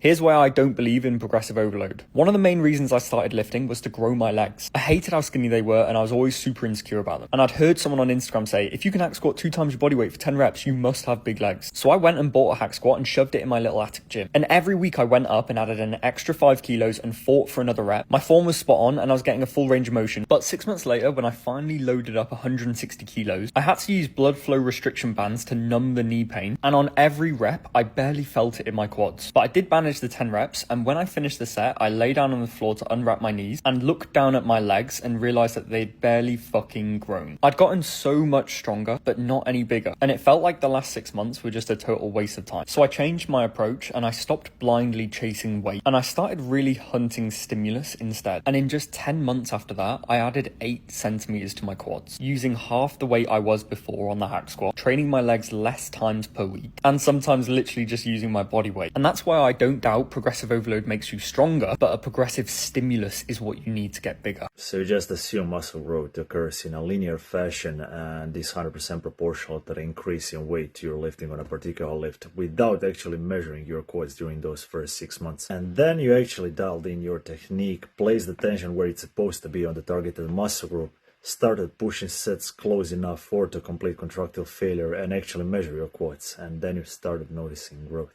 Here's why I don't believe in progressive overload. One of the main reasons I started lifting was to grow my legs. I hated how skinny they were and I was always super insecure about them. And I'd heard someone on Instagram say, if you can hack squat 2 times your body weight for 10 reps, you must have big legs. So I went and bought a hack squat and shoved it in my little attic gym. And every week I went up and added an extra 5 kilos and fought for another rep. My form was spot on and I was getting a full range of motion. But 6 months later, when I finally loaded up 160 kilos, I had to use blood flow restriction bands to numb the knee pain. And on every rep, I barely felt it in my quads. But I did manage the 10 reps. And when I finished the set, I lay down on the floor to unwrap my knees and looked down at my legs and realized that they'd barely fucking grown. I'd gotten so much stronger, but not any bigger. And it felt like the last 6 months were just a total waste of time. So I changed my approach and I stopped blindly chasing weight. And I started really hunting stimulus instead. And in just 10 months after that, I added 8 centimeters to my quads, using half the weight I was before on the hack squat, training my legs less times per week, and sometimes literally just using my body weight. And that's why I don't doubt progressive overload makes you stronger, but a progressive stimulus is what you need to get bigger. So you just assume muscle growth occurs in a linear fashion and is 100% proportional to the increase in weight you're lifting on a particular lift without actually measuring your quads during those first 6 months. And then you actually dialed in your technique, placed the tension where it's supposed to be on the targeted muscle group, started pushing sets close enough for to complete contractile failure and actually measure your quads, and then you started noticing growth.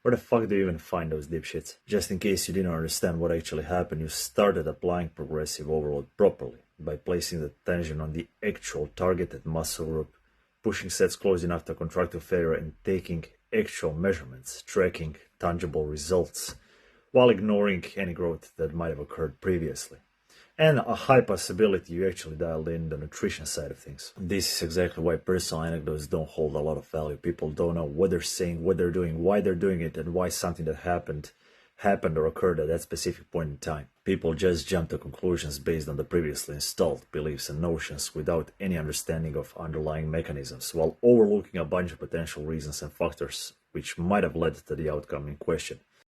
Where the fuck do you even find those dipshits? Just in case you didn't understand what actually happened, you started applying progressive overload properly by placing the tension on the actual targeted muscle group, pushing sets close enough to contractile failure and taking actual measurements, tracking tangible results, while ignoring any growth that might have occurred previously. And a high possibility you actually dialed in the nutrition side of things. This is exactly why personal anecdotes don't hold a lot of value. People don't know what they're saying, what they're doing, why they're doing it, and why something that happened or occurred at that specific point in time. People just jump to conclusions based on the previously installed beliefs and notions without any understanding of underlying mechanisms, while overlooking a bunch of potential reasons and factors which might have led to the outcome in question.